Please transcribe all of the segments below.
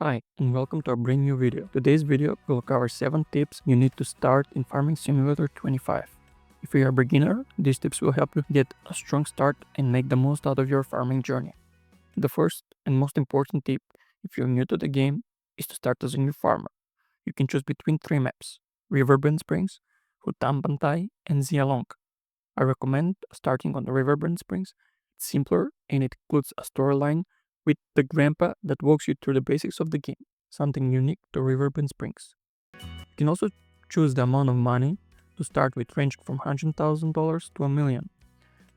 Hi, and welcome to a brand new video. Today's video will cover 7 tips you need to start in Farming Simulator 25. If you are a beginner, these tips will help you get a strong start and make the most out of your farming journey. The first and most important tip, if you're new to the game, is to start as a new farmer. You can choose between 3 maps: Riverbend Springs, Hutan Bantai, and Zialong. I recommend starting on the Riverbend Springs. It's simpler and it includes a storyline with the grandpa that walks you through the basics of the game, something unique to Riverbend Springs. You can also choose the amount of money to start with, ranging from $100,000 to $1,000,000.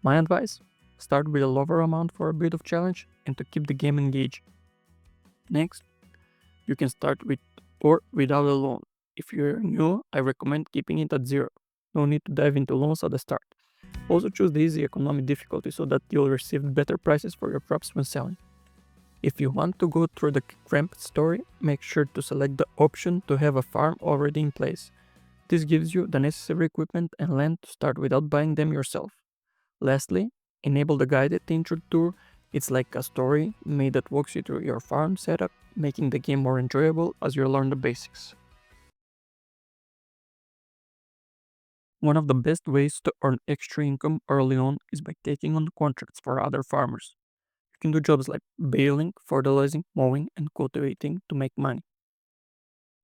My advice: start with a lower amount for a bit of challenge and to keep the game engaged. Next, you can start with or without a loan. If you're new, I recommend keeping it at 0. No need to dive into loans at the start. Also choose the easy economic difficulty so that you'll receive better prices for your crops when selling. If you want to go through the cramped story, make sure to select the option to have a farm already in place. This gives you the necessary equipment and land to start without buying them yourself. Lastly, enable the guided intro tour. It's like a story made that walks you through your farm setup, making the game more enjoyable as you learn the basics. One of the best ways to earn extra income early on is by taking on contracts for other farmers. You can do jobs like baling, fertilizing, mowing, and cultivating to make money.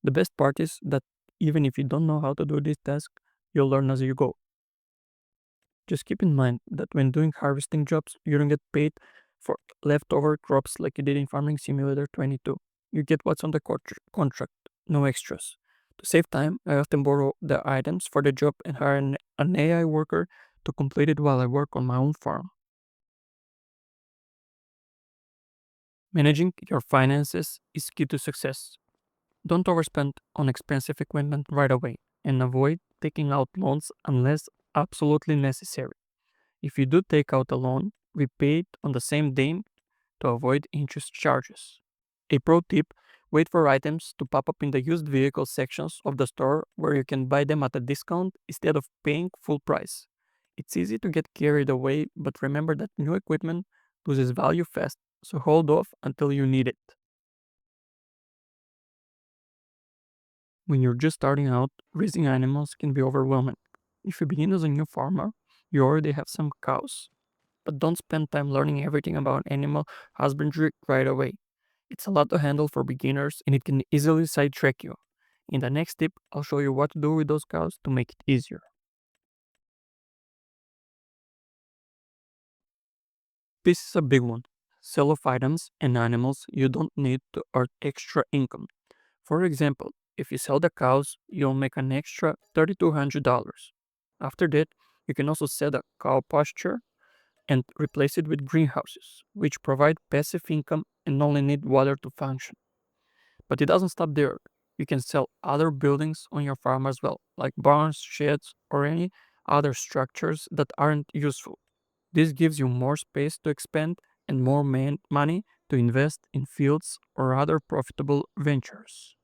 The best part is that even if you don't know how to do this task, you'll learn as you go. Just keep in mind that when doing harvesting jobs, you don't get paid for leftover crops like you did in Farming Simulator 22. You get what's on the contract, no extras. To save time, I often borrow the items for the job and hire an AI worker to complete it while I work on my own farm. Managing your finances is key to success. Don't overspend on expensive equipment right away and avoid taking out loans unless absolutely necessary. If you do take out a loan, repay it on the same day to avoid interest charges. A pro tip: wait for items to pop up in the used vehicle sections of the store where you can buy them at a discount instead of paying full price. It's easy to get carried away, but remember that new equipment loses value fast, so hold off until you need it. When you're just starting out, raising animals can be overwhelming. If you begin as a new farmer, you already have some cows, but don't spend time learning everything about animal husbandry right away. It's a lot to handle for beginners and it can easily sidetrack you. In the next tip, I'll show you what to do with those cows to make it easier. This is a big one. Sell off items and animals you don't need to earn extra income. For example, if you sell the cows, you'll make an extra $3,200. After that, you can also sell the cow pasture and replace it with greenhouses, which provide passive income and only need water to function. But it doesn't stop there. You can sell other buildings on your farm as well, like barns, sheds, or any other structures that aren't useful. This gives you more space to expand and more money to invest in fields or other profitable ventures.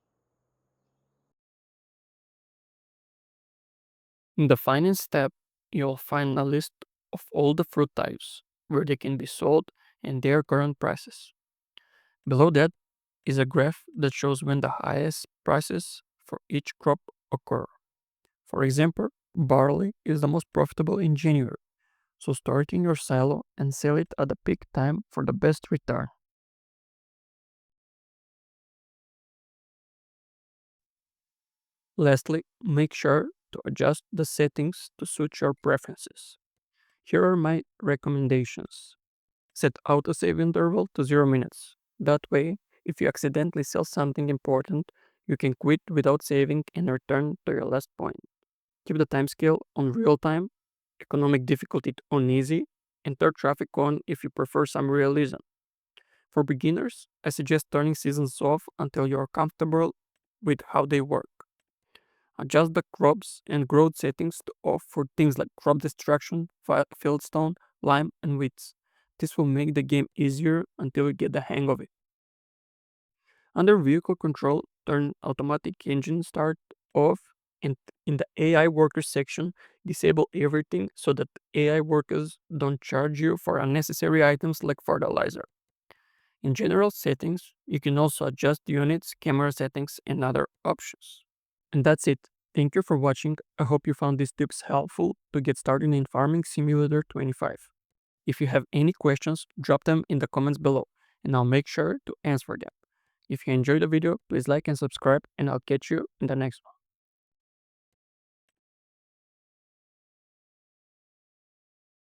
In the finance tab, you'll find a list of all the fruit types, where they can be sold, and their current prices. Below that is a graph that shows when the highest prices for each crop occur. For example, barley is the most profitable in January, so store it in your silo and sell it at the peak time for the best return. Lastly, make sure to adjust the settings to suit your preferences. Here are my recommendations. Set autosave interval to 0 minutes. That way, if you accidentally sell something important, you can quit without saving and return to your last point. Keep the time scale on real time, economic difficulty on easy, and turn traffic on if you prefer some realism. For beginners, I suggest turning seasons off until you're comfortable with how they work. Adjust the crops and growth settings to off for things like crop destruction, fieldstone, lime, and weeds. This will make the game easier until you get the hang of it. Under vehicle control, turn automatic engine start off, and in the AI workers section, disable everything so that AI workers don't charge you for unnecessary items like fertilizer. In general settings, you can also adjust units, camera settings, and other options. And that's it. Thank you for watching. I hope you found these tips helpful to get started in Farming Simulator 25. If you have any questions, drop them in the comments below, and I'll make sure to answer them. If you enjoyed the video, please like and subscribe, and I'll catch you in the next one.